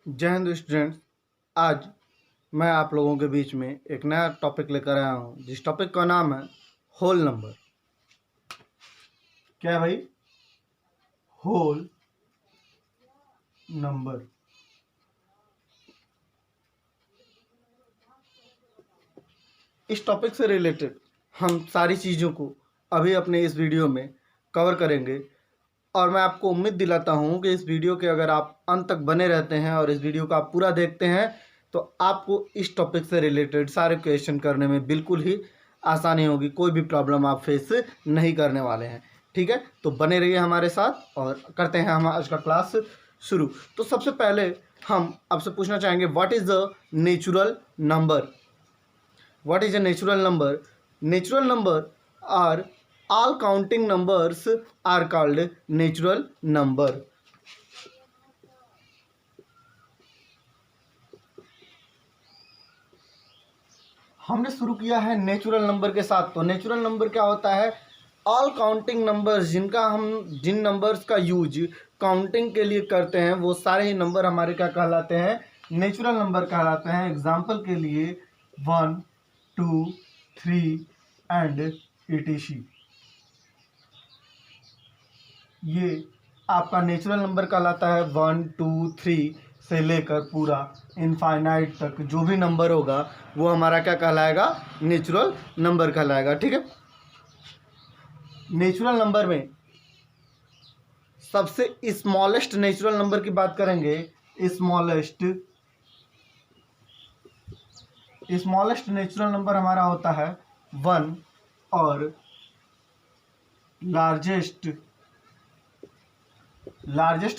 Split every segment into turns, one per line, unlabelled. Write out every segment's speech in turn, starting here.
जय हिंद स्टूडेंट्स। आज मैं आप लोगों के बीच में एक नया टॉपिक लेकर आया हूँ, जिस टॉपिक का नाम है होल नंबर। क्या है भाई? Whole number. इस टॉपिक से रिलेटेड हम सारी चीज़ों को अभी अपने इस वीडियो में कवर करेंगे और मैं आपको उम्मीद दिलाता हूँ कि इस वीडियो के अगर आप अंत तक बने रहते हैं और इस वीडियो को आप पूरा देखते हैं तो आपको इस टॉपिक से रिलेटेड सारे क्वेश्चन करने में बिल्कुल ही आसानी होगी। कोई भी प्रॉब्लम आप फेस नहीं करने वाले हैं। ठीक है, तो बने रहिए हमारे साथ और करते हैं हम आज का क्लास शुरू। तो सबसे पहले हम आपसे पूछना चाहेंगे, what is the natural number? What is a natural number? Natural number are all counting numbers are called natural number. हमने शुरू किया है नेचुरल नंबर के साथ। तो नेचुरल नंबर क्या होता है? ऑल काउंटिंग नंबर्स, जिन नंबर्स का यूज काउंटिंग के लिए करते हैं वो सारे ही नंबर हमारे क्या कहलाते हैं? नेचुरल नंबर कहलाते हैं। एग्जाम्पल के लिए 1, 2, 3 एंड etc। ये आपका नेचुरल नंबर कहलाता है। 1, 2, 3 से लेकर पूरा इनफाइनाइट तक जो भी नंबर होगा वो हमारा क्या कहलाएगा? नेचुरल नंबर कहलाएगा। ठीक है, नेचुरल नंबर में सबसे स्मॉलेस्ट नेचुरल नंबर की बात करेंगे। स्मॉलेस्ट नेचुरल नंबर हमारा होता है 1 और लार्जेस्ट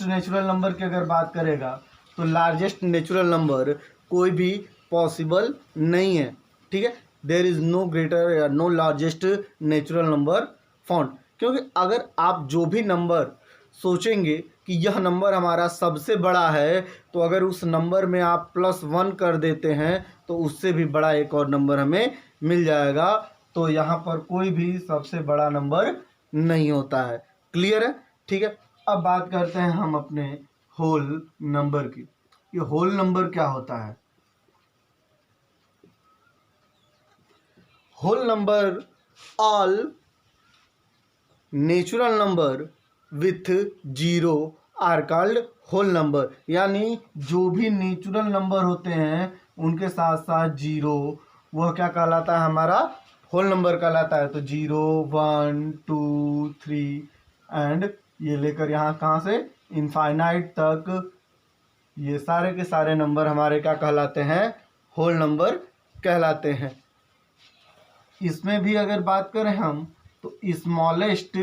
नेचुरल नंबर की अगर बात करेगा तो लार्जेस्ट नेचुरल नंबर कोई भी पॉसिबल नहीं है। ठीक है, देयर इज़ नो ग्रेटर या no largest natural number found. क्योंकि अगर आप जो भी नंबर सोचेंगे कि यह नंबर हमारा सबसे बड़ा है, तो अगर उस नंबर में आप +1 कर देते हैं तो उससे भी बड़ा एक और नंबर हमें मिल जाएगा। तो यहाँ पर कोई भी सबसे बड़ा नंबर नहीं होता है। क्लियर है? ठीक है, अब बात करते हैं हम अपने होल नंबर की। ये होल नंबर क्या होता है? Whole number all natural number with zero are called whole number. यानी जो भी नेचुरल नंबर होते हैं उनके साथ साथ जीरो, वह क्या कहलाता है? हमारा होल नंबर कहलाता है। तो 0, 1, 2, 3 एंड ये लेकर यहाँ कहाँ से इनफाइनाइट तक ये सारे के सारे नंबर हमारे क्या कहलाते हैं? होल नंबर कहलाते हैं। इसमें भी अगर बात करें हम तो स्मॉलेस्ट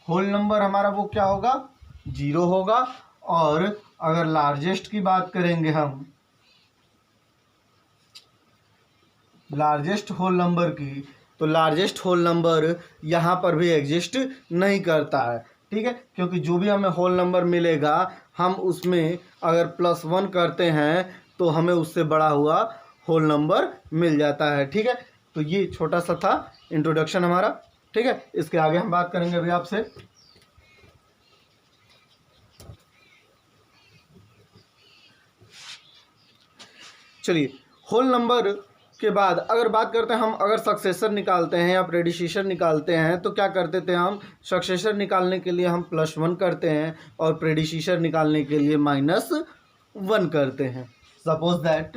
होल नंबर हमारा वो क्या होगा? 0 होगा। और अगर लार्जेस्ट की बात करेंगे हम, लार्जेस्ट होल नंबर की, तो लार्जेस्ट होल नंबर यहाँ पर भी एग्जिस्ट नहीं करता है। ठीक है, क्योंकि जो भी हमें होल नंबर मिलेगा हम उसमें अगर +1 करते हैं तो हमें उससे बड़ा हुआ होल नंबर मिल जाता है। ठीक है, तो ये छोटा सा था इंट्रोडक्शन हमारा। ठीक है, इसके आगे हम बात करेंगे अभी आपसे। चलिए, होल नंबर के बाद अगर बात करते हैं हम, अगर सक्सेसर निकालते हैं या प्रेडिसीसर निकालते हैं तो क्या करते थे हम? सक्सेसर निकालने के लिए हम +1 करते हैं और प्रेडिसीसर निकालने के लिए -1 करते हैं। सपोज दैट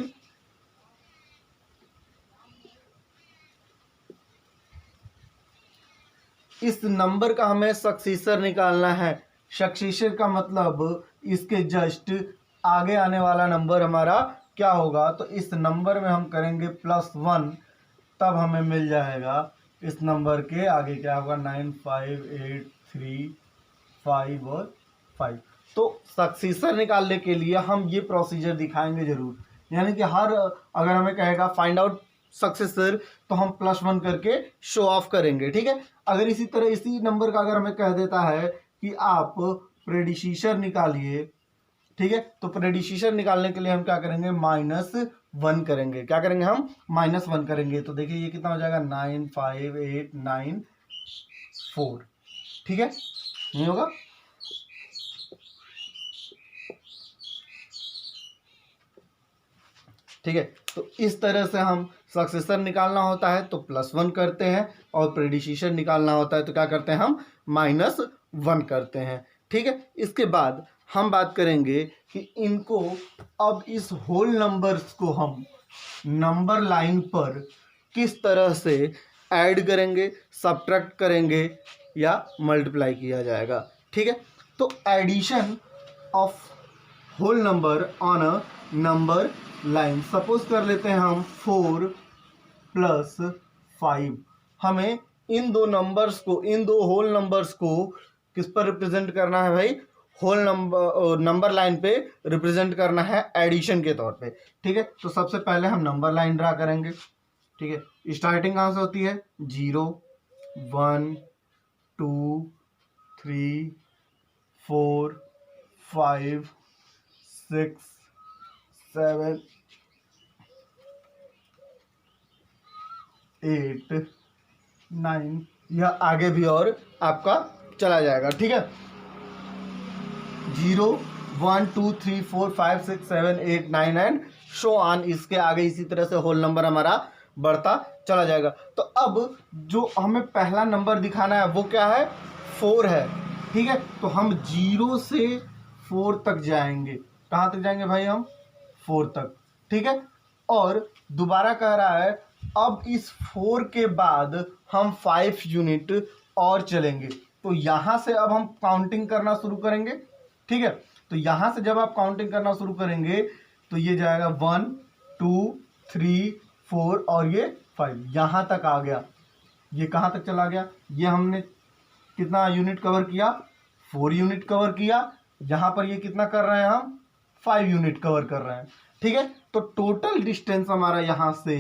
इस नंबर का हमें सक्सेसर निकालना है। सक्सेसर का मतलब इसके जस्ट आगे आने वाला नंबर हमारा क्या होगा? तो इस नंबर में हम करेंगे +1, तब हमें मिल जाएगा इस नंबर के आगे क्या होगा? 9, 5, 8, 3, 5 और 5। तो सक्सेसर निकालने के लिए हम ये प्रोसीजर दिखाएंगे जरूर। यानी कि हर अगर हमें कहेगा फाइंड आउट सक्सेसर तो हम +1 करके शो ऑफ करेंगे। ठीक है, अगर इसी तरह इसी नंबर का अगर हमें कह देता है कि आप प्रेडिसीसर निकालिए, ठीक है, तो प्रेडिसीसर निकालने के लिए हम क्या करेंगे? -1 करेंगे। क्या करेंगे हम? -1 करेंगे। तो देखिए ये कितना हो जाएगा? 9, 5, 8, 9, 4। ठीक है, नहीं होगा? ठीक है। तो इस तरह से हम सक्सेसर निकालना होता है तो +1 करते हैं, और प्रेडिसीसर निकालना होता है तो क्या करते हैं हम -1 करते हैं। ठीक है। इसके बाद हम बात करेंगे कि इनको अब इस होल नंबर्स को हम नंबर लाइन पर किस तरह से ऐड करेंगे, सब्ट्रैक्ट करेंगे या मल्टीप्लाई किया जाएगा। ठीक है। तो addition of whole number on a number line, suppose कर लेते हैं हम 4 + 5। हमें इन दो नंबर्स को, इन दो होल नंबर्स को किस पर रिप्रेजेंट करना है भाई, होल नंबर लाइन पे रिप्रेजेंट करना है एडिशन के तौर पे। ठीक है। तो सबसे पहले हम नंबर लाइन ड्रा करेंगे। ठीक है। स्टार्टिंग कहाँ से होती है, 0 1 2 3 4 5 6 7 8 9, यह आगे भी और आपका चला जाएगा। ठीक है। 0 1 2 3 4 5 6 7 8 9 एंड सो ऑन, इसके आगे इसी तरह से होल नंबर हमारा बढ़ता चला जाएगा। तो अब जो हमें पहला नंबर दिखाना है वो क्या है, 4 है। ठीक है। तो हम 0 से 4 तक जाएंगे। कहाँ तक जाएंगे भाई, हम 4 तक। ठीक है। और दोबारा कह रहा है अब इस 4 के बाद हम 5 यूनिट और चलेंगे। तो यहाँ से अब हम काउंटिंग करना शुरू करेंगे। ठीक है। तो यहाँ से जब आप काउंटिंग करना शुरू करेंगे तो ये जाएगा 1 2 3 4 और ये 5, यहाँ तक आ गया। ये कहाँ तक चला गया, ये हमने कितना यूनिट कवर किया, 4 यूनिट कवर किया। यहाँ पर ये कितना कर रहे हैं हम, 5 यूनिट कवर कर रहे हैं। ठीक है। तो टोटल डिस्टेंस हमारा यहाँ से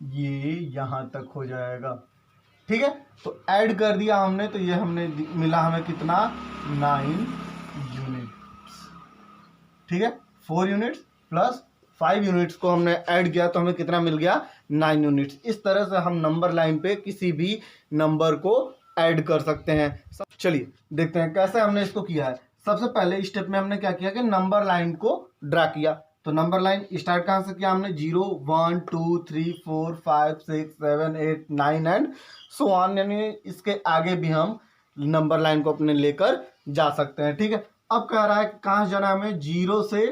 ये यहाँ तक हो जाएगा। ठीक है। तो ऐड कर दिया हमने, तो ये हमने मिला हमें कितना, 9 यूनिट्स। ठीक है। 4 यूनिट्स प्लस 5 यूनिट्स को हमने ऐड किया तो हमें कितना मिल गया, 9 यूनिट्स। इस तरह से हम नंबर लाइन पे किसी भी नंबर को ऐड कर सकते हैं। चलिए देखते हैं कैसे हमने इसको किया है। सबसे पहले स्टेप में हमने क्या किया कि नंबर लाइन को ड्रा किया। तो नंबर लाइन स्टार्ट कहाँ से किया हमने, 0 1 2 3 4 5 6 7 8 9 एंड सो ऑन, यानी इसके आगे भी हम नंबर लाइन को अपने लेकर जा सकते हैं। ठीक है। अब कह रहा है कहाँ जाना है हमें, 0 से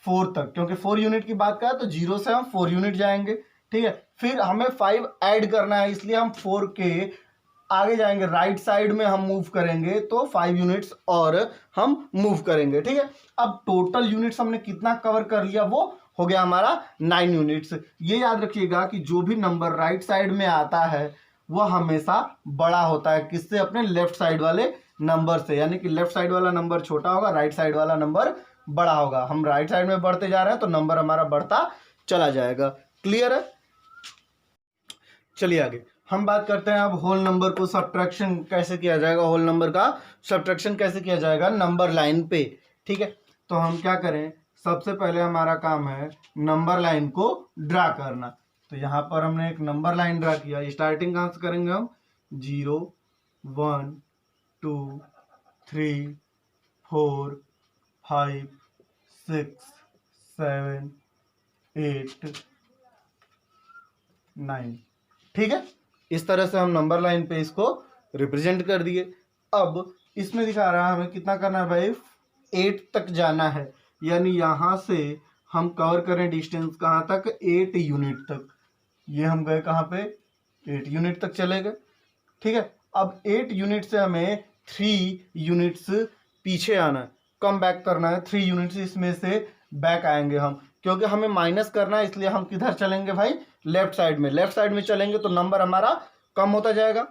4 तक, क्योंकि 4 यूनिट की बात करें तो 0 से हम 4 यूनिट जाएंगे। ठीक है। फिर हमें 5 ऐड करना है, इसलिए हम 4 के आगे जाएंगे, राइट साइड में हम मूव करेंगे तो 5 यूनिट्स और हम मूव करेंगे। ठीक है। अब टोटल यूनिट्स हमने कितना कवर कर लिया, वो हो गया हमारा 9 यूनिट्स। ये याद रखिएगा कि जो भी नंबर राइट साइड में आता है वह हमेशा बड़ा होता है, किससे, अपने लेफ्ट साइड वाले नंबर से। यानी कि लेफ्ट साइड वाला नंबर छोटा होगा, राइट साइड वाला नंबर बड़ा होगा। हम राइट साइड में बढ़ते जा रहे हैं तो नंबर हमारा बढ़ता चला जाएगा। क्लियर है। चलिए आगे हम बात करते हैं अब होल नंबर को सब्ट्रैक्शन कैसे किया जाएगा, होल नंबर का सब्ट्रैक्शन कैसे किया जाएगा नंबर लाइन पे। ठीक है। तो हम क्या करें, सबसे पहले हमारा काम है नंबर लाइन को ड्रा करना। तो यहाँ पर हमने एक नंबर लाइन ड्रा किया। स्टार्टिंग कहाँ से करेंगे हम, 0 1 2 3 4 5 6 7 8 9। ठीक है। इस तरह से हम नंबर लाइन पे इसको रिप्रेजेंट कर दिए। अब इसमें दिखा रहा है हमें कितना करना है भाई, 8 तक जाना है। यानी यहाँ से हम कवर करें डिस्टेंस कहाँ तक, 8 यूनिट तक। ये हम गए कहाँ पे, 8 यूनिट तक चले गए। ठीक है। अब 8 यूनिट से हमें 3 यूनिट्स पीछे आना है, कम बैक करना है। 3 यूनिट्स इसमें से बैक आएंगे हम, क्योंकि हमें माइनस करना है, इसलिए हम किधर चलेंगे भाई, लेफ्ट साइड में। लेफ्ट साइड में चलेंगे तो नंबर हमारा कम होता जाएगा।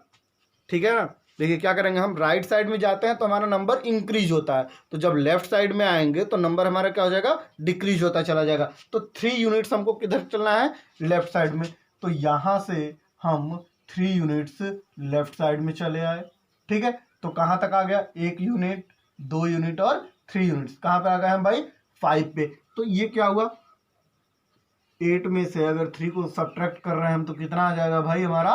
ठीक है ना। देखिए क्या करेंगे, हम राइट साइड में जाते हैं तो हमारा नंबर इंक्रीज होता है, तो जब लेफ्ट साइड में आएंगे तो नंबर हमारा क्या हो जाएगा, डिक्रीज होता चला जाएगा। तो 3 यूनिट्स हमको किधर चलना है, लेफ्ट साइड में। तो यहाँ से हम 3 यूनिट्स लेफ्ट साइड में चले आए। ठीक है। तो कहाँ तक आ गया, 1 यूनिट 2 यूनिट और 3 यूनिट्स। कहाँ पे आ गए हम भाई, 5 पे। तो ये क्या हुआ, 8 में से अगर 3 को सब्ट्रैक्ट कर रहे हैं हम तो कितना आ जाएगा भाई, हमारा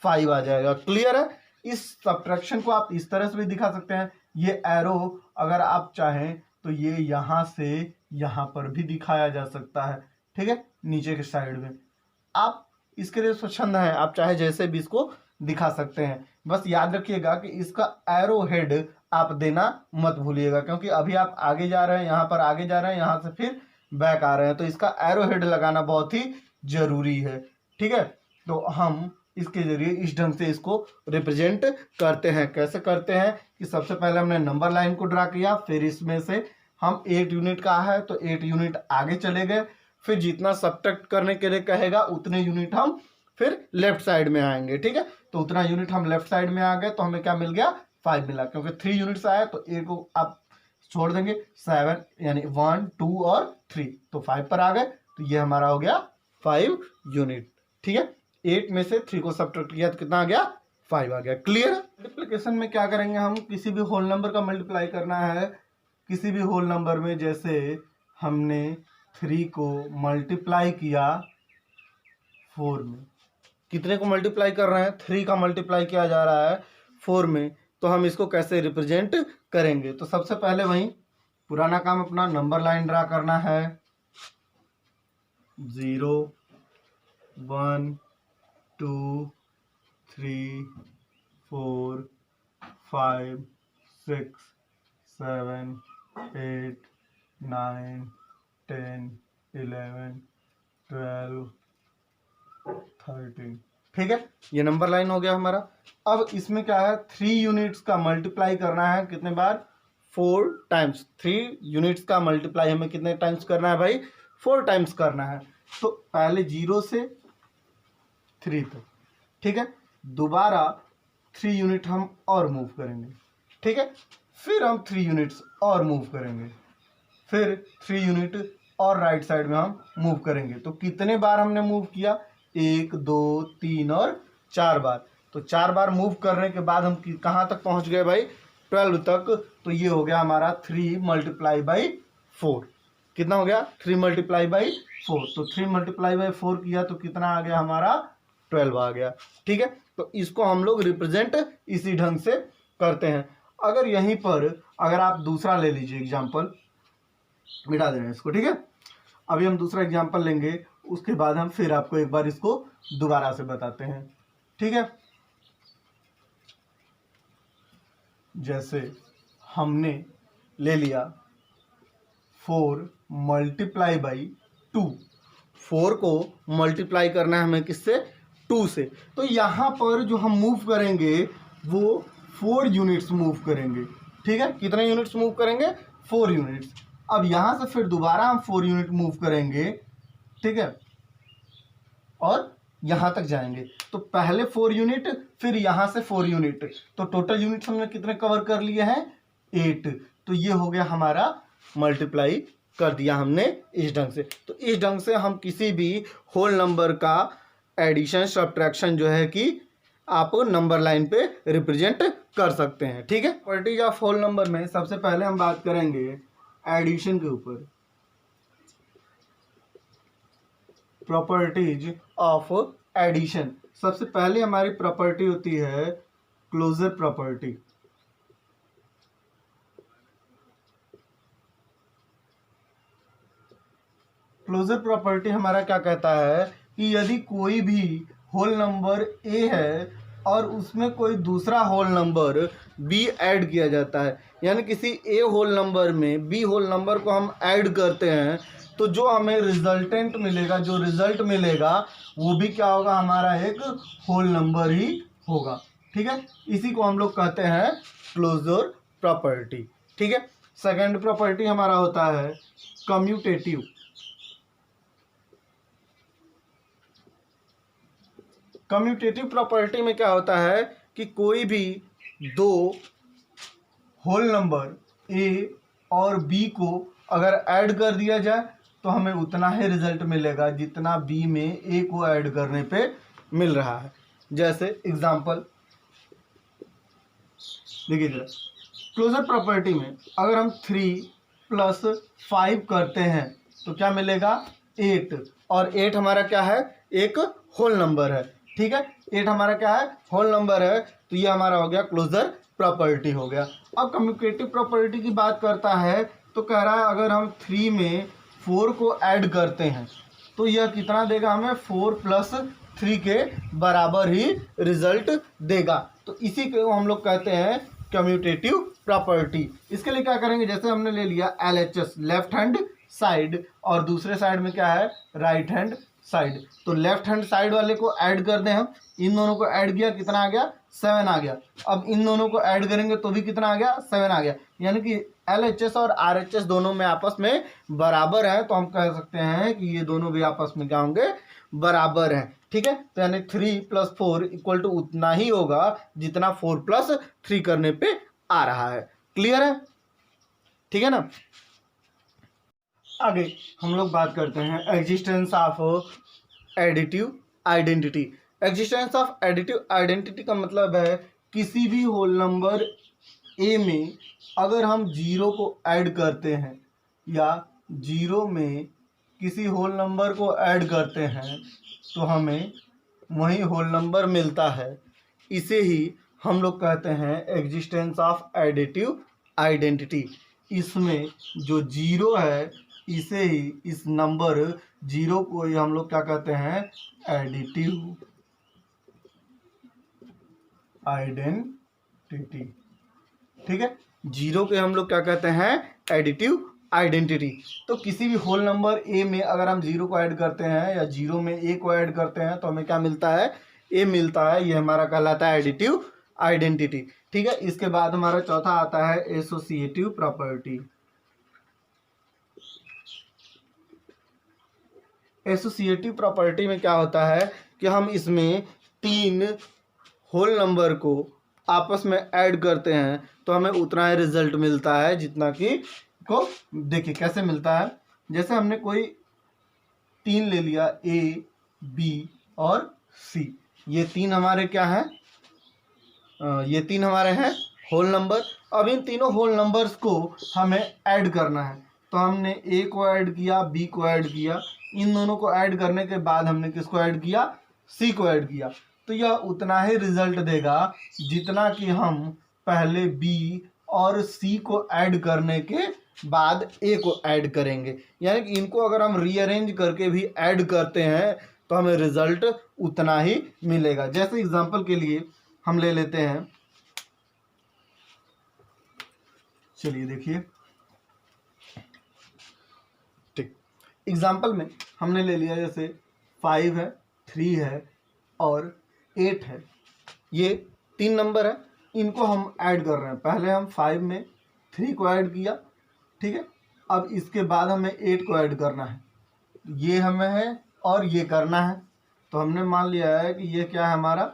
5 आ जाएगा। क्लियर है। इस सब्ट्रैक्शन को आप इस तरह से भी दिखा सकते हैं। ये एरो अगर आप चाहें तो ये यहाँ से यहाँ पर भी दिखाया जा सकता है। ठीक है, नीचे के साइड में। आप इसके लिए स्वच्छंद हैं, आप चाहे जैसे भी इसको दिखा सकते हैं। बस याद रखिएगा कि इसका एरो हेड आप देना मत भूलिएगा, क्योंकि अभी आप आगे जा रहे हैं, यहाँ पर आगे जा रहे हैं, यहाँ से फिर बैक आ रहे हैं, तो इसका एरो हेड लगाना बहुत ही जरूरी है। ठीक है, तो हम इसके जरिए इस ढंग से इसको रिप्रेजेंट करते हैं। कैसे करते हैं कि सबसे पहले हमने नंबर लाइन को ड्रा किया, फिर इसमें से हम 8 यूनिट का है तो 8 यूनिट आगे चले गए, फिर जितना सब्ट्रैक्ट करने के लिए कहेगा उतने यूनिट हम फिर लेफ्ट साइड में आएंगे। ठीक है, तो उतना यूनिट हम लेफ्ट साइड में आ गए तो हमें क्या मिल गया, 5 मिला, क्योंकि 3 यूनिट्स आया तो 8 को आप छोड़ देंगे, 7 यानी 1 2 और 3, तो 5 पर आ गए, तो ये हमारा हो गया 5 यूनिट। ठीक है, 8 में से 3 को सब्ट्रैक्ट किया तो कितना आ गया, 5 आ गया। क्लियर। मल्टीप्लिकेशन में क्या करेंगे, हम किसी भी होल नंबर का मल्टीप्लाई करना है, किसी भी होल नंबर में, जैसे हमने 3 को मल्टीप्लाई किया 4 में, कितने को मल्टीप्लाई कर रहे हैं, 3 का मल्टीप्लाई किया जा रहा है 4 में, तो हम इसको कैसे रिप्रेजेंट करेंगे। तो सबसे पहले वही पुराना काम अपना नंबर लाइन ड्रा करना है, 0 1 2 3 4 5 6 7 8 9 10 11 12 13। ठीक है, ये नंबर लाइन हो गया हमारा। अब इसमें क्या है, 3 यूनिट्स का मल्टीप्लाई करना है, कितने बार, 4 टाइम्स। 3 यूनिट्स का मल्टीप्लाई हमें कितने टाइम्स करना है भाई, 4 टाइम्स करना है। तो पहले 0 से 3 तक, ठीक है, दोबारा 3 यूनिट हम और मूव करेंगे। ठीक है, फिर हम 3 यूनिट्स और मूव करेंगे, फिर 3 यूनिट और राइट साइड में हम मूव करेंगे। तो कितने बार हमने मूव किया, 1 2 3 और 4 बार। तो 4 बार मूव करने के बाद हम कहाँ तक पहुँच गए भाई, 12 तक। तो ये हो गया हमारा 3 मल्टीप्लाई बाई 4। कितना हो गया, 3 मल्टीप्लाई बाई 4। तो 3 मल्टीप्लाई बाई 4 किया तो कितना आ गया हमारा, 12 आ गया। ठीक है, तो इसको हम लोग रिप्रेजेंट इसी ढंग से करते हैं। अगर यहीं पर अगर आप दूसरा ले लीजिए एग्जाम्पल, मिटा देना इसको। ठीक है, अभी हम दूसरा एग्जाम्पल लेंगे, उसके बाद हम फिर आपको एक बार इसको दोबारा से बताते हैं। ठीक है, जैसे हमने ले लिया 4 मल्टीप्लाई बाई 2, 4 को मल्टीप्लाई करना है हमें किससे, 2 से। तो यहाँ पर जो हम मूव करेंगे वो 4 यूनिट्स मूव करेंगे। ठीक है, कितने यूनिट्स मूव करेंगे, 4 यूनिट्स। अब यहाँ से फिर दोबारा हम 4 यूनिट मूव करेंगे, ठीक है, और यहाँ तक जाएंगे। तो पहले 4 यूनिट, फिर यहाँ से 4 यूनिट, तो टोटल यूनिट्स हमने कितने कवर कर लिए हैं, 8। तो ये हो गया हमारा मल्टीप्लाई कर दिया हमने इस ढंग से। तो इस ढंग से हम किसी भी होल नंबर का एडिशन सब्ट्रैक्शन जो है कि आप नंबर लाइन पे रिप्रेजेंट कर सकते हैं। ठीक है, प्रॉपर्टीज ऑफ होल नंबर में सबसे पहले हम बात करेंगे एडिशन के ऊपर। प्रॉपर्टीज ऑफ एडिशन, सबसे पहले हमारी प्रॉपर्टी होती है क्लोजर प्रॉपर्टी। क्लोजर प्रॉपर्टी हमारा क्या कहता है कि यदि कोई भी होल नंबर ए है और उसमें कोई दूसरा होल नंबर बी ऐड किया जाता है, यानी किसी ए होल नंबर में बी होल नंबर को हम ऐड करते हैं, तो जो हमें रिजल्टेंट मिलेगा, जो रिजल्ट मिलेगा वो भी क्या होगा, हमारा एक होल नंबर ही होगा। ठीक है, इसी को हम लोग कहते हैं क्लोजर प्रॉपर्टी। ठीक है, सेकंड प्रॉपर्टी हमारा होता है कम्यूटेटिव। कम्यूटेटिव प्रॉपर्टी में क्या होता है कि कोई भी दो होल नंबर ए और बी को अगर ऐड कर दिया जाए तो हमें उतना ही रिजल्ट मिलेगा जितना बी में ए को ऐड करने पे मिल रहा है। जैसे एग्जांपल देखिए जरा, क्लोजर प्रॉपर्टी में अगर हम 3 + 5 करते हैं तो क्या मिलेगा, 8, और 8 हमारा क्या है, एक होल नंबर है। ठीक है, 8 हमारा क्या है, होल नंबर है, तो ये हमारा हो गया क्लोजर प्रॉपर्टी हो गया। अब कम्यूटेटिव प्रॉपर्टी की बात करता है तो कह रहा है अगर हम 3 में 4 को ऐड करते हैं, तो यह कितना देगा हमें 4+3 के बराबर ही रिजल्ट देगा। तो इसी को हम लोग कहते हैं कम्यूटेटिव प्रॉपर्टी। इसके लिए क्या करेंगे, जैसे हमने ले लिया LHS लेफ्ट हैंड साइड और दूसरे साइड में क्या है राइट हैंड साइड, तो लेफ्ट हैंड साइड वाले को ऐड कर दें हम, इन दोनों को ऐड किया कितना आ गया 7 आ गया। अब इन दोनों को ऐड करेंगे तो भी कितना आ गया 7 आ गया, यानी कि LHS और RHS दोनों में आपस में बराबर है, तो हम कह सकते हैं कि ये दोनों भी आपस में क्या होंगे बराबर हैं। ठीक है, तो यानी 3 + 4 = उतना ही होगा जितना 4 + 3 करने पे आ रहा है। क्लियर है, ठीक है ना। आगे हम लोग बात करते हैं existence of additive identity. Existence of additive identity का मतलब है किसी भी होल नंबर ए में अगर हम 0 को ऐड करते हैं या 0 में किसी होल नंबर को ऐड करते हैं तो हमें वही होल नंबर मिलता है, इसे ही हम लोग कहते हैं एग्जिस्टेंस ऑफ एडिटिव आइडेंटिटी। इसमें जो 0 है इसे ही इस नंबर 0 को ही हम लोग क्या कहते हैं एडिटिव आइडेंटिटी। ठीक है, 0 के हम लोग क्या कहते हैं एडिटिव आइडेंटिटी। तो किसी भी होल नंबर ए में अगर हम 0 को ऐड करते हैं या 0 में ए को ऐड करते हैं तो हमें क्या मिलता है ए मिलता है, ये हमारा कहलाता है एडिटिव आइडेंटिटी। ठीक है, इसके बाद हमारा चौथा आता है एसोसिएटिव प्रॉपर्टी। एसोसिएटिव प्रॉपर्टी में क्या होता है कि हम इसमें 3 होल नंबर को आपस में ऐड करते हैं तो हमें उतना ही रिजल्ट मिलता है जितना कि को देखिए कैसे मिलता है। जैसे हमने कोई 3 ले लिया A, B और C, ये 3 हमारे क्या हैं ये 3 हमारे हैं होल नंबर। अब इन तीनों होल नंबर्स को हमें ऐड करना है, तो हमने A को ऐड किया, B को ऐड किया, इन दोनों को ऐड करने के बाद हमने किसको ऐड किया C को ऐड किया, तो यह उतना ही रिजल्ट देगा जितना कि हम पहले B और C को ऐड करने के बाद A को ऐड करेंगे। यानी कि इनको अगर हम रीअरेंज करके भी ऐड करते हैं तो हमें रिजल्ट उतना ही मिलेगा। जैसे एग्जांपल के लिए हम ले लेते हैं, चलिए देखिए, ठीक, एग्जांपल में हमने ले लिया जैसे 5 है, 3 है और 8 है, ये 3 नंबर है, इनको हम ऐड कर रहे हैं। पहले हम 5 में 3 को ऐड किया, ठीक है, अब इसके बाद हमें 8 को ऐड करना है, ये हमें है और ये करना है, तो हमने मान लिया है कि ये क्या है हमारा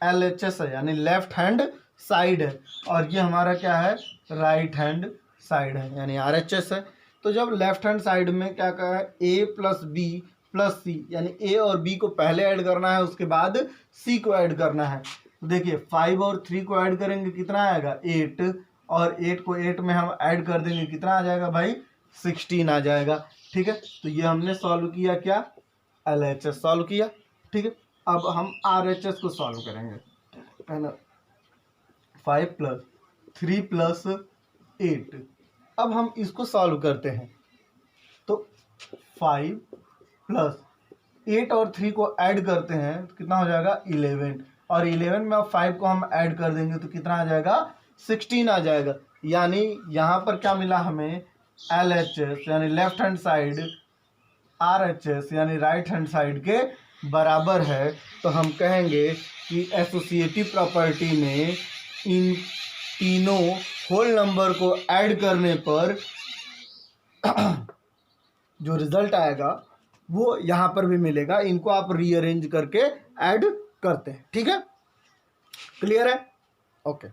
LHS है यानी लेफ्ट हैंड साइड है, और ये हमारा क्या है राइट हैंड साइड है यानी RHS है। तो जब लेफ्ट हैंड साइड में क्या कहा है A + B + C, यानी A और B को पहले ऐड करना है उसके बाद C को ऐड करना है। देखिए 5 और 3 को ऐड करेंगे कितना आएगा 8, और 8 को 8 में हम ऐड कर देंगे कितना आ जाएगा भाई 16 आ जाएगा। ठीक है, तो ये हमने सॉल्व किया क्या LHS सॉल्व किया। ठीक है, अब हम RHS को सॉल्व करेंगे, है ना, 5 + 3 + 8। अब हम इसको सॉल्व करते हैं, तो 5 + 8 और 3 को ऐड करते हैं तो कितना हो जाएगा 11, और 11 में अब 5 को हम ऐड कर देंगे तो कितना आ जाएगा 16 आ जाएगा। यानी यहाँ पर क्या मिला हमें LHS यानी लेफ्ट हैंड साइड RHS यानी राइट हैंड साइड के बराबर है। तो हम कहेंगे कि एसोसिएटिव प्रॉपर्टी में इन तीनों होल नंबर को ऐड करने पर जो रिजल्ट आएगा वो यहाँ पर भी मिलेगा, इनको आप रीअरेंज करके ऐड करते हैं। ठीक है, क्लियर है, ओके।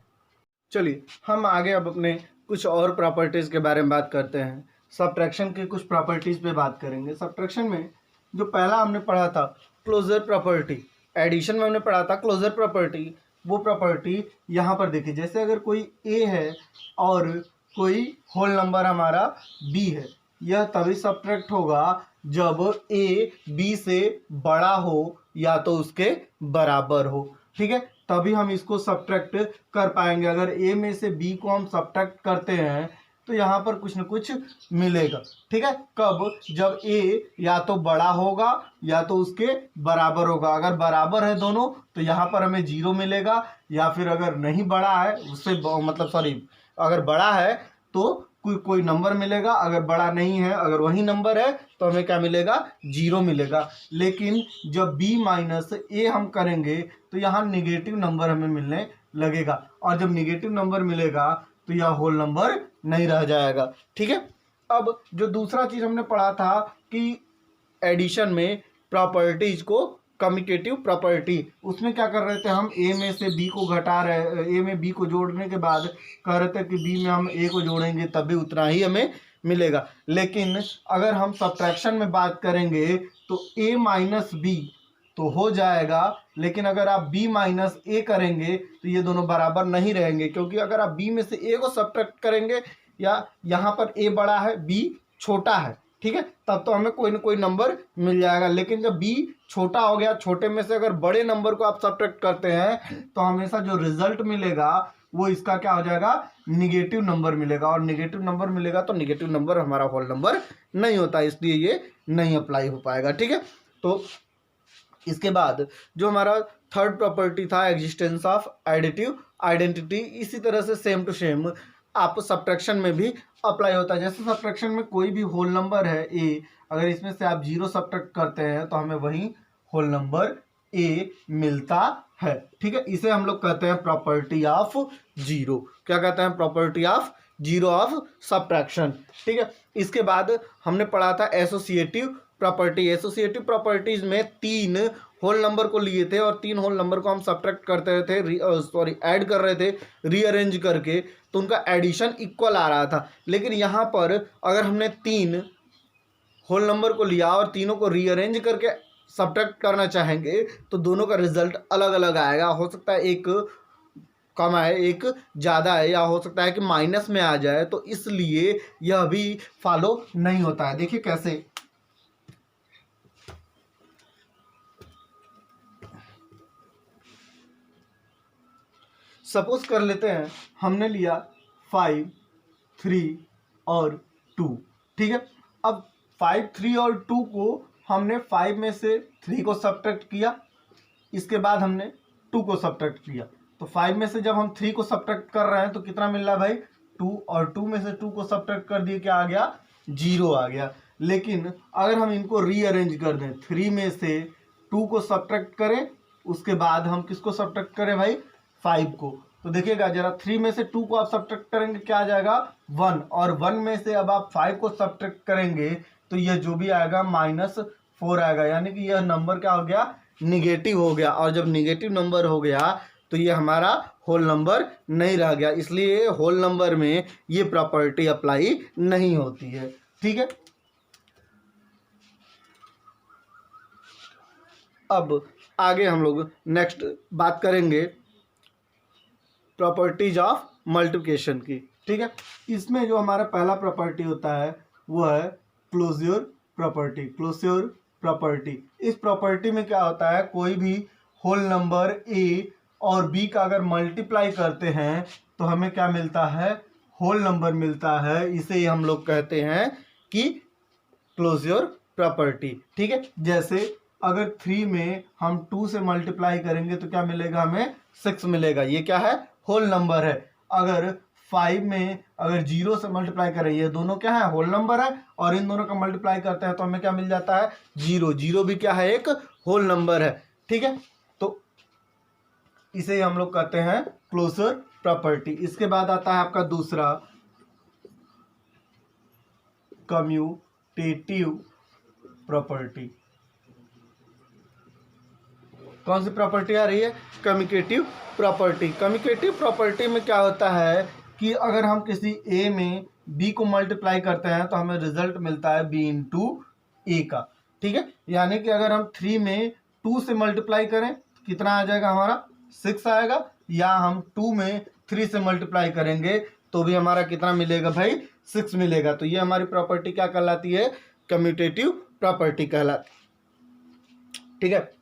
चलिए हम आगे अब अपने कुछ और प्रॉपर्टीज़ के बारे में बात करते हैं। सब्ट्रैक्शन के कुछ प्रॉपर्टीज़ पे बात करेंगे। सब्ट्रैक्शन में जो पहला हमने पढ़ा था क्लोजर प्रॉपर्टी, एडिशन में हमने पढ़ा था क्लोजर प्रॉपर्टी, वो प्रॉपर्टी यहाँ पर देखिए, जैसे अगर कोई A है और कोई होल नंबर हमारा B है, यह तभी सब्ट्रैक्ट होगा जब A B से बड़ा हो या तो उसके बराबर हो। ठीक है, तभी हम इसको सब्ट्रैक्ट कर पाएंगे। अगर A में से B को हम सब्ट्रैक्ट करते हैं तो यहाँ पर कुछ न कुछ मिलेगा। ठीक है, कब? जब ए या तो बड़ा होगा या तो उसके बराबर होगा। अगर बराबर है दोनों तो यहाँ पर हमें 0 मिलेगा, या फिर अगर नहीं बड़ा है उससे मतलब सॉरी, अगर बड़ा है तो कोई नंबर मिलेगा, अगर बड़ा नहीं है, अगर वही नंबर है तो हमें क्या मिलेगा? 0 मिलेगा। लेकिन जब b माइनस ए हम करेंगे तो यहाँ निगेटिव नंबर हमें मिलने लगेगा, और जब निगेटिव नंबर मिलेगा तो यह होल नंबर नहीं रह जाएगा। ठीक है, अब जो दूसरा चीज हमने पढ़ा था कि एडिशन में प्रॉपर्टीज को, कम्यूटेटिव प्रॉपर्टी, उसमें क्या कर रहे थे हम? ए में से बी को घटा रहे, ए में बी को जोड़ने के बाद कह रहे थे कि बी में हम ए को जोड़ेंगे तभी उतना ही हमें मिलेगा। लेकिन अगर हम सब्ट्रैक्शन में बात करेंगे तो ए माइनस बी तो हो जाएगा, लेकिन अगर आप b माइनस ए करेंगे तो ये दोनों बराबर नहीं रहेंगे, क्योंकि अगर आप b में से a को सब्ट्रैक्ट करेंगे, या यहाँ पर a बड़ा है b छोटा है, ठीक है, तब तो हमें कोई ना कोई नंबर मिल जाएगा। लेकिन जब b छोटा हो गया, छोटे में से अगर बड़े नंबर को आप सब्ट्रैक्ट करते हैं तो हमेशा जो रिजल्ट मिलेगा वो इसका क्या हो जाएगा? निगेटिव नंबर मिलेगा, और निगेटिव नंबर मिलेगा तो निगेटिव नंबर हमारा होल नंबर नहीं होता, इसलिए ये नहीं अप्लाई हो पाएगा। ठीक है, तो इसके बाद जो हमारा थर्ड प्रॉपर्टी था, एग्जिस्टेंस ऑफ एडिटिव आइडेंटिटी, इसी तरह से सेम टू सेम आप सब्ट्रैक्शन में भी अप्लाई होता है। जैसे सब्ट्रैक्शन में कोई भी होल नंबर है ए, अगर इसमें से आप 0 सब्ट्रैक्ट करते हैं तो हमें वही होल नंबर ए मिलता है। ठीक है, इसे हम लोग कहते हैं प्रॉपर्टी ऑफ जीरो। क्या कहते हैं? Property of zero of subtraction. ठीक है, इसके बाद हमने पढ़ा था एसोसिएटिव प्रॉपर्टी। एसोसिएटिव प्रॉपर्टीज में 3 होल नंबर को लिए थे और 3 होल नंबर को हम सब्ट्रैक्ट करते थे, ऐड कर रहे थे रीअरेंज करके, तो उनका एडिशन इक्वल आ रहा था। लेकिन यहाँ पर अगर हमने 3 होल नंबर को लिया और तीनों को रीअरेंज करके सब्ट्रैक्ट करना चाहेंगे तो दोनों का रिजल्ट अलग अलग आएगा। हो सकता है एक कम आए, एक ज़्यादा है, या हो सकता है कि माइनस में आ जाए, तो इसलिए यह भी फॉलो नहीं होता है। देखिए कैसे, सपोज कर लेते हैं हमने लिया 5, 3 और 2। ठीक है, अब 5, 3 और 2 को हमने 5 में से 3 को सब्ट्रैक्ट किया, इसके बाद हमने 2 को सब्ट्रैक्ट किया। तो 5 में से जब हम 3 को सब्ट्रैक्ट कर रहे हैं तो कितना मिल रहा है भाई? 2, और 2 में से 2 को सब्ट्रैक्ट कर दिए, क्या आ गया? 0 आ गया। लेकिन अगर हम इनको रीअरेंज कर दें, 3 में से 2 को सब्ट्रैक्ट करें, उसके बाद हम किसको सब्ट्रैक्ट करें भाई? 5 को, तो देखिएगा जरा, 3 में से 2 को आप सब्ट्रैक्ट करेंगे, क्या आ जाएगा? 1, और 1 में से अब आप 5 को सब्ट्रैक्ट करेंगे तो यह जो भी आएगा -4 आएगा, यानी कि यह नंबर क्या हो गया? निगेटिव हो गया। और जब निगेटिव नंबर हो गया तो ये हमारा होल नंबर नहीं रह गया, इसलिए होल नंबर में ये प्रॉपर्टी अप्लाई नहीं होती है। ठीक है, अब आगे हम लोग नेक्स्ट बात करेंगे प्रॉपर्टीज ऑफ मल्टीप्लिकेशन की। ठीक है, इसमें जो हमारा पहला प्रॉपर्टी होता है वो है क्लोज्योर प्रॉपर्टी। क्लोज्योर प्रॉपर्टी, इस प्रॉपर्टी में क्या होता है? कोई भी होल नंबर ए और बी का अगर मल्टीप्लाई करते हैं तो हमें क्या मिलता है? होल नंबर मिलता है। इसे हम लोग कहते हैं कि क्लोज्योर प्रॉपर्टी। ठीक है, जैसे अगर 3 में हम 2 से मल्टीप्लाई करेंगे तो क्या मिलेगा? हमें 6 मिलेगा। ये क्या है? होल नंबर है। अगर 5 में अगर 0 से मल्टीप्लाई करें, ये दोनों क्या है? होल नंबर है, और इन दोनों का मल्टीप्लाई करते हैं तो हमें क्या मिल जाता है? 0। 0 भी क्या है? एक होल नंबर है। ठीक है, तो इसे हम लोग कहते हैं क्लोजर प्रॉपर्टी। इसके बाद आता है आपका दूसरा, कम्यूटेटिव प्रॉपर्टी। कौन सी प्रॉपर्टी आ रही है? Commutative property. कम्यूटेटिव प्रॉपर्टी में क्या होता है कि अगर हम किसी ए में बी को मल्टीप्लाई करते हैं तो हमें रिजल्ट मिलता है बी इंटू ए का। ठीक है, यानी कि अगर हम 3 में 2 से मल्टीप्लाई करें कितना आ जाएगा? हमारा 6 आएगा, या हम 2 में 3 से मल्टीप्लाई करेंगे तो भी हमारा कितना मिलेगा भाई? 6 मिलेगा। तो ये हमारी प्रॉपर्टी क्या कहलाती है? कम्यूटेटिव प्रॉपर्टी कहलाती है। ठीक है,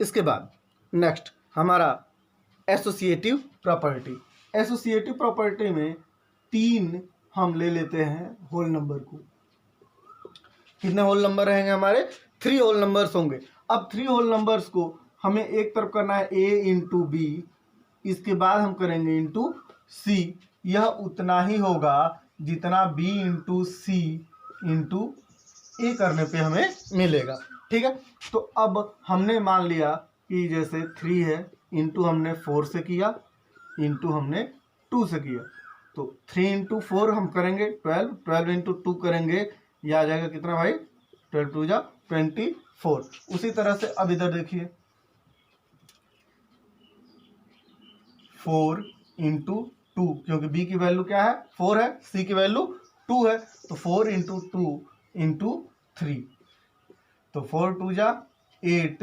इसके बाद नेक्स्ट हमारा एसोसिएटिव प्रॉपर्टी। एसोसिएटिव प्रॉपर्टी में 3 हम ले लेते हैं होल नंबर को। कितने होल नंबर रहेंगे हमारे? 3 होल नंबर्स होंगे। अब 3 होल नंबर्स को हमें एक तरफ करना है a इंटू बी, इसके बाद हम करेंगे इंटू सी। यह उतना ही होगा जितना b इंटू सी इंटू ए करने पे हमें मिलेगा। ठीक है, तो अब हमने मान लिया कि जैसे 3 है, इंटू हमने 4 से किया, इंटू हमने 2 से किया, तो 3 इंटू 4 हम करेंगे 12, 12 इंटू 2 करेंगे, यह आ जाएगा कितना भाई? 12 2 जा 24। उसी तरह से अब इधर देखिए 4 इंटू 2, क्योंकि b की वैल्यू क्या है? 4 है, c की वैल्यू 2 है, तो 4 इंटू 2 इंटू 3, तो 4 2 जा 8,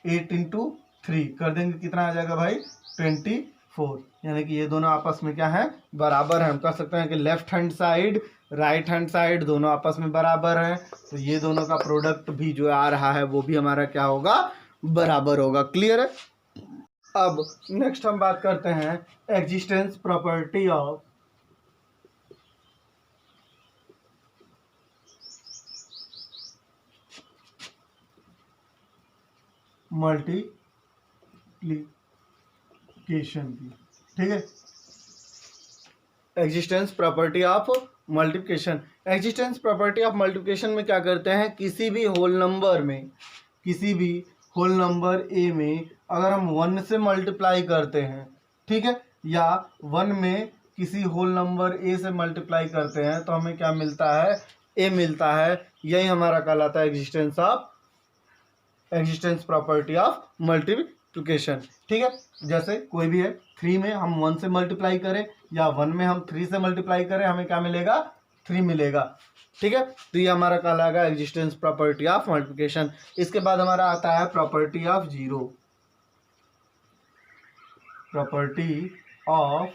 8 इंटू 3 कर देंगे, कितना आ जाएगा भाई? 24। यानी कि ये दोनों आपस में क्या है? बराबर है। हम कह सकते हैं कि left hand side right hand side दोनों आपस में बराबर है, तो ये दोनों का प्रोडक्ट भी जो आ रहा है वो भी हमारा क्या होगा? बराबर होगा। क्लियर है? अब नेक्स्ट हम बात करते हैं एग्जिस्टेंस प्रॉपर्टी ऑफ मल्टीप्लिकेशन की। ठीक है, existence property of multiplication. Existence property of multiplication में क्या करते हैं? किसी भी होल नंबर ए में अगर हम 1 से मल्टीप्लाई करते हैं, ठीक है, या 1 में किसी होल नंबर ए से मल्टीप्लाई करते हैं, तो हमें क्या मिलता है? ए मिलता है। यही हमारा कहलाता है एग्जिस्टेंस प्रॉपर्टी ऑफ मल्टीप्लिकेशन। ठीक है, जैसे कोई भी है, 3 में हम 1 से मल्टीप्लाई करें या 1 में हम 3 से मल्टीप्लाई करें, हमें क्या मिलेगा? 3 मिलेगा। ठीक है, तो ये हमारा कहलाएगा एग्जिस्टेंस प्रॉपर्टी ऑफ मल्टीप्लिकेशन। इसके बाद हमारा आता है property of zero. Property of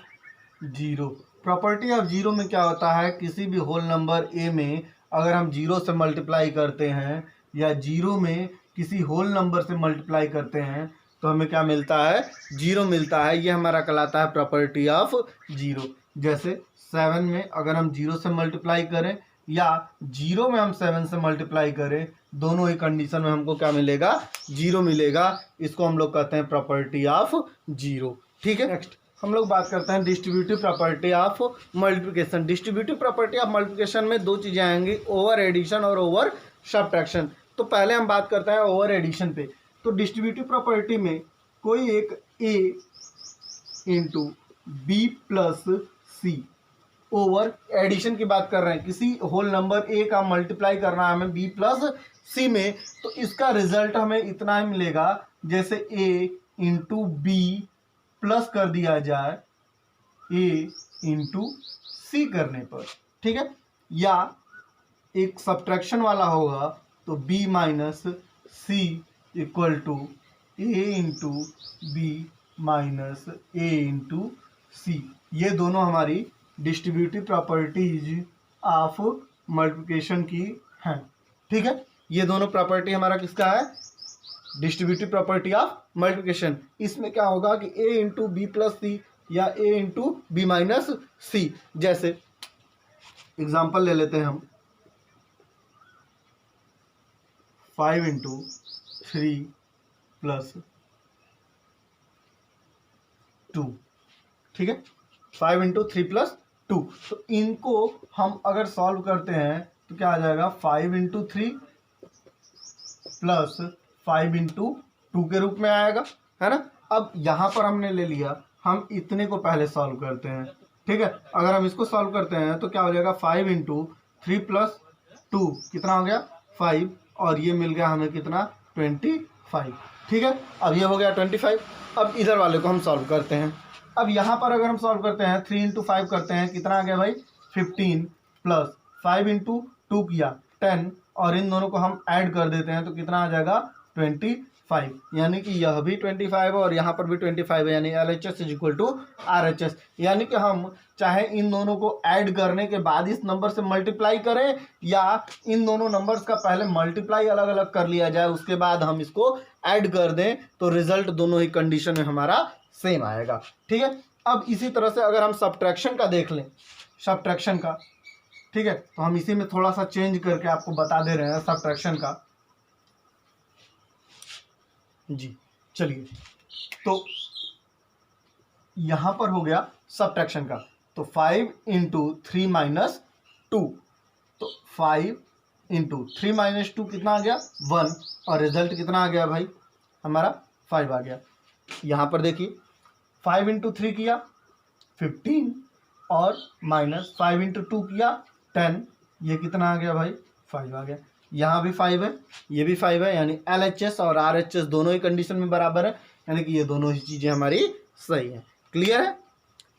zero में क्या होता है? किसी भी होल नंबर ए में अगर हम 0 से मल्टीप्लाई करते हैं या 0 में किसी होल नंबर से मल्टीप्लाई करते हैं, तो हमें क्या मिलता है? 0 मिलता है। ये हमारा कहलाता है प्रॉपर्टी ऑफ जीरो। जैसे 7 में अगर हम 0 से मल्टीप्लाई करें या 0 में हम 7 से मल्टीप्लाई करें, दोनों ही कंडीशन में हमको क्या मिलेगा? 0 मिलेगा। इसको हम लोग कहते हैं प्रॉपर्टी ऑफ जीरो। ठीक है, नेक्स्ट हम लोग बात करते हैं distributive property of multiplication. Distributive property of multiplication में 2 चीज़ें आएंगी, ओवर एडिशन और ओवर सब्ट्रैक्शन। तो पहले हम बात करते हैं ओवर एडिशन पे। तो डिस्ट्रीब्यूटिव प्रॉपर्टी में कोई एक a into B plus C, over addition की बात कर रहे हैं, किसी होल नंबर a का मल्टीप्लाई करना है हमें b प्लस सी में, तो इसका रिजल्ट हमें इतना ही मिलेगा जैसे a इंटू बी प्लस कर दिया जाए a इंटू सी करने पर। ठीक है, या एक सब्ट्रैक्शन वाला होगा तो b minus C equal to a into B minus A into C. ये दोनों हमारी डिस्ट्रीब्यूटिव प्रॉपर्टीज ऑफ मल्टीप्लिकेशन की हैं। ठीक है, ये दोनों प्रॉपर्टी हमारा किसका है? Distributive property of multiplication. इसमें क्या होगा कि a इंटू बी प्लस सी या a इंटू बी माइनस सी। जैसे एग्जाम्पल ले लेते हैं हम, 5 इंटू 3 प्लस 2। ठीक है, 5 इंटू 3 प्लस 2। तो इनको हम अगर सॉल्व करते हैं तो क्या आ जाएगा? 5 इंटू 3 प्लस 5 इंटू 2 के रूप में आएगा, है ना। अब यहाँ पर हमने ले लिया, हम इतने को पहले सॉल्व करते हैं। ठीक है, अगर हम इसको सॉल्व करते हैं तो क्या हो जाएगा? 5 इंटू 3 प्लस 2 कितना हो गया? 5, और ये मिल गया हमें कितना? 25। ठीक है, अब ये हो गया 25। अब इधर वाले को हम सॉल्व करते हैं। अब यहाँ पर अगर हम सॉल्व करते हैं 3 इंटू 5 करते हैं, कितना आ गया भाई? 15 प्लस 5 इंटू 2 किया 10, और इन दोनों को हम ऐड कर देते हैं तो कितना आ जाएगा? 25। 5, यानी कि यह भी 25 है और यहाँ पर भी 25 है, यानी LHS is equal to RHS। यानी कि हम चाहे इन दोनों को ऐड करने के बाद इस नंबर से मल्टीप्लाई करें या इन दोनों नंबर्स का पहले मल्टीप्लाई अलग अलग कर लिया जाए, उसके बाद हम इसको ऐड कर दें, तो रिजल्ट दोनों ही कंडीशन में हमारा सेम आएगा। ठीक है, अब इसी तरह से अगर हम सब्ट्रैक्शन का देख लें, सब्ट्रैक्शन का, ठीक है, तो हम इसी में थोड़ा सा चेंज करके आपको बता दे रहे हैं सब्ट्रैक्शन का जी। चलिए, तो यहां पर हो गया सब्ट्रैक्शन का, तो 5 इंटू 3 माइनस 2, तो 5 इंटू 3 माइनस 2 कितना आ गया 1, और रिजल्ट कितना आ गया भाई हमारा 5 आ गया। यहां पर देखिए 5 इंटू 3 किया 15 और माइनस 5 इंटू 2 किया 10, ये कितना आ गया भाई 5 आ गया। यहाँ भी 5 है, ये भी 5 है, यानी LHS और RHS दोनों ही कंडीशन में बराबर है, यानी कि ये दोनों ही चीज़ें हमारी सही है। क्लियर है?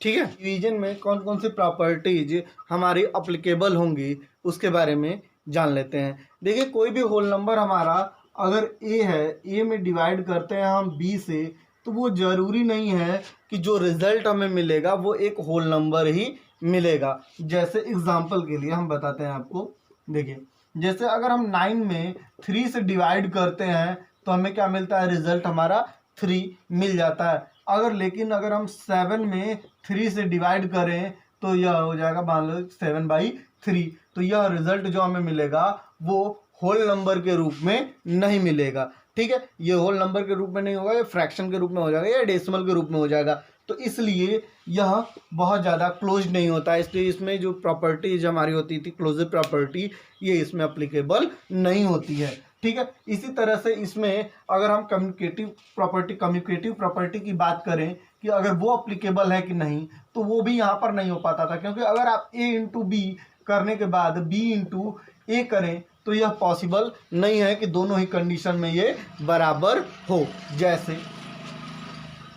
ठीक है। डिवीजन में कौन कौन सी प्रॉपर्टीज हमारी अप्लीकेबल होंगी उसके बारे में जान लेते हैं। देखिए, कोई भी होल नंबर हमारा अगर A है, A में डिवाइड करते हैं हम B से, तो वो ज़रूरी नहीं है कि जो रिजल्ट हमें मिलेगा वो एक होल नंबर ही मिलेगा। जैसे एग्जांपल के लिए हम बताते हैं आपको, देखिए जैसे अगर हम 9 में 3 से डिवाइड करते हैं तो हमें क्या मिलता है, रिजल्ट हमारा 3 मिल जाता है। लेकिन अगर हम 7 में 3 से डिवाइड करें तो यह हो जाएगा, मान लो 7/3, तो यह रिजल्ट जो हमें मिलेगा वो होल नंबर के रूप में नहीं मिलेगा। ठीक है, ये होल नंबर के रूप में नहीं होगा, ये फ्रैक्शन के रूप में हो जाएगा या डेसिमल के रूप में हो जाएगा। तो इसलिए यह बहुत ज़्यादा क्लोज नहीं होता है, इसलिए इसमें जो प्रॉपर्टीज हमारी होती थी क्लोजिव प्रॉपर्टी, ये इसमें अप्लीकेबल नहीं होती है। ठीक है, इसी तरह से इसमें अगर हम कम्युनिकेटिव प्रॉपर्टी की बात करें कि अगर वो अप्लीकेबल है कि नहीं, तो वो भी यहाँ पर नहीं हो पाता था, क्योंकि अगर आप A इंटू B करने के बाद B इंटू A करें तो यह पॉसिबल नहीं है कि दोनों ही कंडीशन में ये बराबर हो। जैसे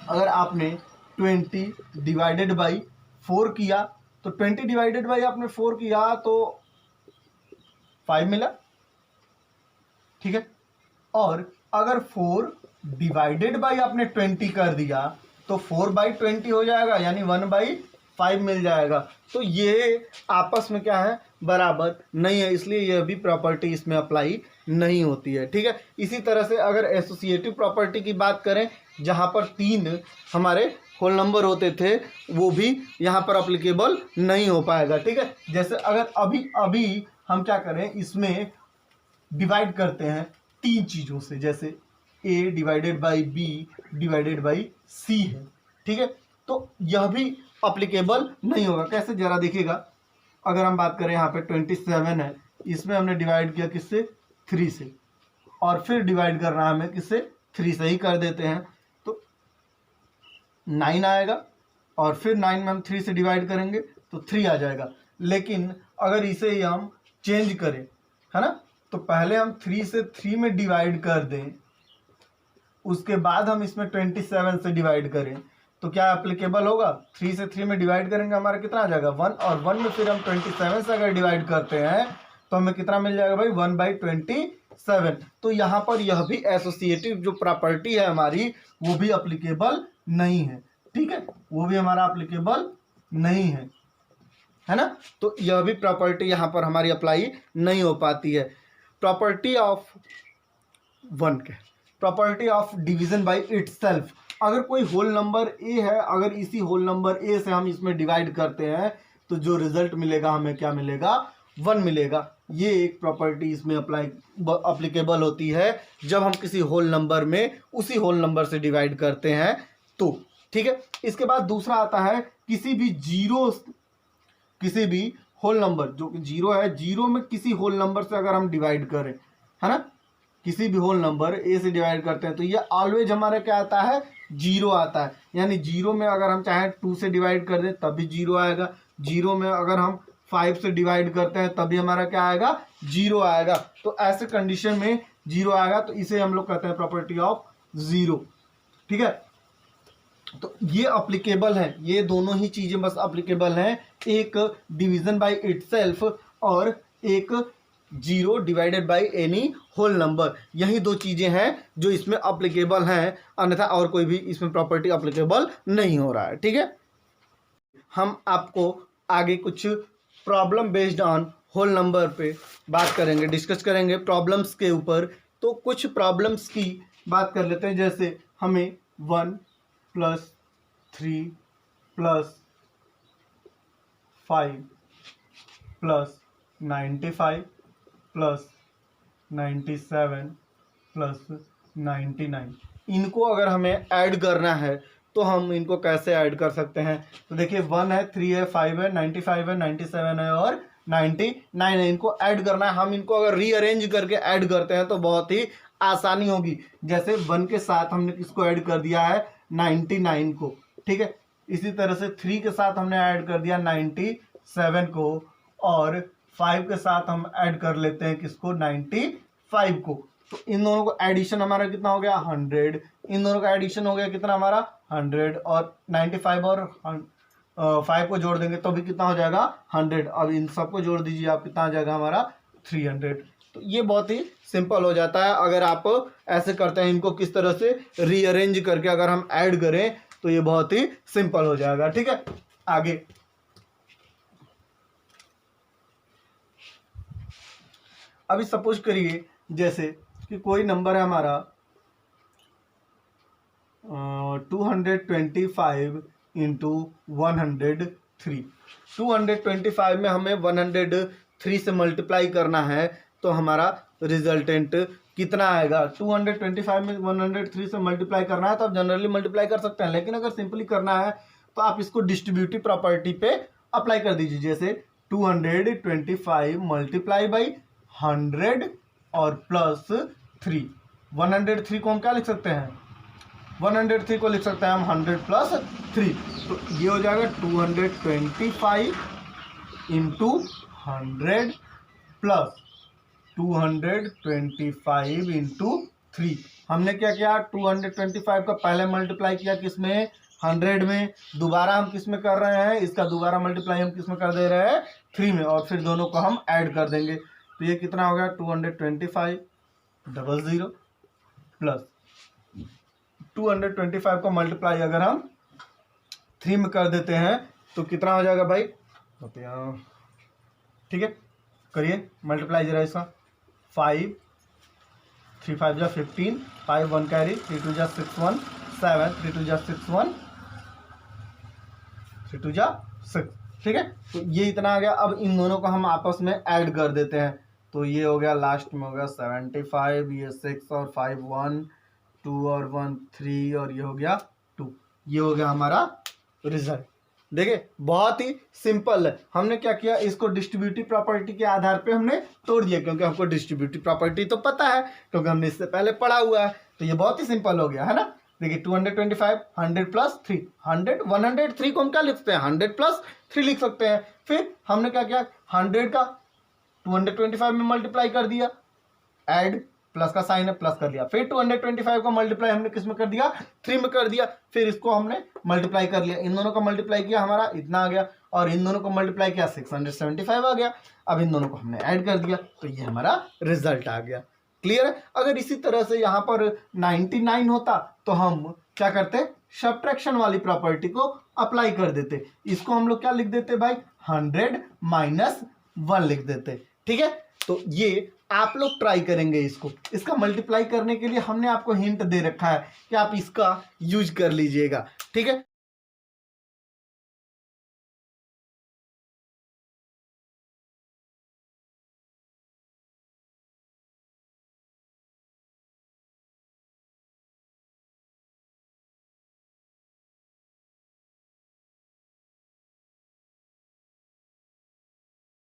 अगर आपने 20 डिवाइडेड बाई 4 किया, तो 20 डिवाइडेड बाई आपने 4 किया तो 5 मिला। ठीक है, और अगर 4 डिवाइडेड बाई आपने 20 कर दिया तो 4/20 हो जाएगा, यानी 1/5 मिल जाएगा। तो ये आपस में क्या है, बराबर नहीं है, इसलिए यह भी प्रॉपर्टी इसमें अप्लाई नहीं होती है। ठीक है, इसी तरह से अगर एसोसिएटिव प्रॉपर्टी की बात करें, जहाँ पर 3 हमारे होल नंबर होते थे, वो भी यहाँ पर अप्लीकेबल नहीं हो पाएगा। ठीक है, जैसे अगर अभी हम क्या करें, इसमें डिवाइड करते हैं 3 चीज़ों से, जैसे A divided by B divided by C है। ठीक है, तो यह भी अप्लीकेबल नहीं होगा। कैसे, जरा देखिएगा, अगर हम बात करें यहाँ पे 27 है, इसमें हमने डिवाइड किया किससे, 3 से, और फिर डिवाइड करना है हमें किससे, 3 से ही कर देते हैं, तो 9 आएगा, और फिर 9 में हम 3 से डिवाइड करेंगे तो 3 आ जाएगा। लेकिन अगर इसे ही हम चेंज करें, है ना, तो पहले हम 3 से 3 में डिवाइड कर दें, उसके बाद हम इसमें 27 से डिवाइड करें, तो क्या एप्लीकेबल होगा। 3 से 3 में डिवाइड करेंगे हमारा कितना आ जाएगा 1, और 1 में फिर हम 27 से अगर डिवाइड करते हैं तो हमें कितना मिल जाएगा भाई 1/27। तो यहाँ पर यह भी एसोसिएटिव जो प्रॉपर्टी है हमारी, वो भी अप्लीकेबल नहीं है। ठीक है, वो भी हमारा अप्लीकेबल नहीं है ना। तो यह भी प्रॉपर्टी यहाँ पर हमारी अप्लाई नहीं हो पाती है। Property of division by itself, अगर कोई होल नंबर A है, अगर इसी होल नंबर A से हम इसमें डिवाइड करते हैं तो जो रिजल्ट मिलेगा हमें क्या मिलेगा, 1 मिलेगा। ये एक प्रॉपर्टी इसमें अप्लीकेबल होती है जब हम किसी होल नंबर में उसी होल नंबर से डिवाइड करते हैं तो। ठीक है, इसके बाद दूसरा आता है किसी भी होल नंबर, जो कि 0 है, 0 में किसी होल नंबर से अगर हम डिवाइड करें, है ना, किसी भी होल नंबर A से डिवाइड करते हैं तो ये ऑलवेज हमारा क्या आता है, 0 आता है। यानी 0 में अगर हम चाहें 2 से डिवाइड कर दें तब भी 0 आएगा, 0 में अगर हम 5 से डिवाइड करते हैं तभी हमारा क्या आएगा, 0 आएगा। तो ऐसे कंडीशन में 0 आएगा, तो इसे हम लोग कहते हैं प्रॉपर्टी ऑफ 0। ठीक है, तो ये अप्लीकेबल है, ये दोनों ही चीज़ें बस अप्लीकेबल हैं, एक डिवीज़न बाय इटसेल्फ और एक zero divided by any whole number. यही दो चीज़ें हैं जो इसमें अप्लीकेबल हैं, अन्यथा और कोई भी इसमें प्रॉपर्टी अप्लीकेबल नहीं हो रहा है। ठीक है, हम आपको आगे कुछ problem based on whole number पे बात करेंगे, डिस्कस करेंगे प्रॉब्लम्स के ऊपर। तो कुछ प्रॉब्लम्स की बात कर लेते हैं, जैसे हमें 1 + 3 + 5 + 95 + 97 + 99 इनको अगर हमें ऐड करना है तो हम इनको कैसे ऐड कर सकते हैं? तो देखिए 1 है, 3 है, 5 है, 95 है, 97 है और 99 है। इनको ऐड करना है। हम इनको अगर रीअरेंज करके ऐड करते हैं तो बहुत ही आसानी होगी। जैसे 1 के साथ हमने किसको ऐड कर दिया है? 99 को। ठीक है, इसी तरह से 3 के साथ हमने ऐड कर दिया 97 को, और 5 के साथ हम ऐड कर लेते हैं किसको? 95 को। तो इन दोनों को एडिशन हमारा कितना हो गया? 100। इन दोनों का एडिशन हो गया कितना हमारा? 100। और 95 और 5 को जोड़ देंगे तो भी कितना हो जाएगा? 100। अब इन सबको जोड़ दीजिए आप, कितना आ जाएगा हमारा? 300। तो ये बहुत ही सिंपल हो जाता है अगर आप ऐसे करते हैं। इनको किस तरह से रीअरेंज करके अगर हम ऐड करें तो ये बहुत ही सिंपल हो जाएगा। ठीक है, आगे अभी सपोज करिए जैसे कि कोई नंबर है हमारा 225 इंटू 103। 225 में हमें 103 से मल्टीप्लाई करना है तो हमारा रिजल्टेंट कितना आएगा? 225 में 103 से मल्टीप्लाई करना है तो आप जनरली मल्टीप्लाई कर सकते हैं, लेकिन अगर सिंपली करना है तो आप इसको डिस्ट्रीब्यूटिव प्रॉपर्टी पे अप्लाई कर दीजिए। जैसे 225 मल्टीप्लाई बाई 100 और प्लस 3। 103 को हम क्या लिख सकते हैं? 103 को लिख सकते हैं हम 100 + 3। तो ये हो जाएगा 225 इंटू 100 प्लस 225 इंटू 3। हमने क्या किया? 225 का पहले मल्टीप्लाई किया किसमें? 100 में। दोबारा हम किस में कर रहे हैं? इसका दोबारा मल्टीप्लाई हम किस में कर दे रहे हैं? 3 में। और फिर दोनों को हम ऐड कर देंगे तो ये कितना हो गया? 225 00 प्लस 225 का मल्टीप्लाई अगर हम 3 में कर देते हैं तो कितना हो जाएगा भाई? ठीक है, करिए मल्टीप्लाई जरा इसका। 5 3 5 जा 15, 5 1 कैरी, 3 2 जा 6 1 7, 3 2 जा 6 1, 3 2 जा 6। ठीक है, तो ये इतना आ गया। अब इन दोनों को हम आपस में ऐड कर देते हैं तो ये हो गया, लास्ट में हो गया 75, ये 6 और 5 1, 2 और 1 3 और ये हो गया 2। ये हो गया हमारा रिजल्ट। देखिए बहुत ही सिंपल है। हमने क्या किया? इसको डिस्ट्रीब्यूटिव प्रॉपर्टी के आधार पे हमने तोड़ दिया, क्योंकि हमको डिस्ट्रीब्यूटिव प्रॉपर्टी तो पता है, क्योंकि हमने इससे पहले पढ़ा हुआ है। तो ये बहुत ही सिंपल हो गया है ना। देखिए 225 100 + 3, 103 को हम क्या लिख सकते हैं? 100 + 3 लिख सकते हैं। फिर हमने क्या किया? 100 का 225 में मल्टीप्लाई कर दिया, ऐड प्लस का साइन है, प्लस कर दिया। फिर 225 का मल्टीप्लाई हमने किस में कर दिया? 3 में कर दिया। फिर इसको हमने मल्टीप्लाई कर लिया, इन दोनों का मल्टीप्लाई किया, हमारा इतना आ गया, और इन दोनों को मल्टीप्लाई किया 675 आ गया। अब इन दोनों को हमने ऐड कर दिया तो ये हमारा रिजल्ट आ गया। क्लियर है? अगर इसी तरह से यहाँ पर 99 होता तो हम क्या करते? सब्ट्रैक्शन वाली प्रॉपर्टी को अप्लाई कर देते। इसको हम लोग क्या लिख देते भाई? 100 - 1 लिख देते। ठीक है, तो ये आप लोग ट्राई करेंगे इसको। इसका मल्टीप्लाई करने के लिए हमने आपको हिंट दे रखा है कि आप इसका यूज कर लीजिएगा। ठीक है।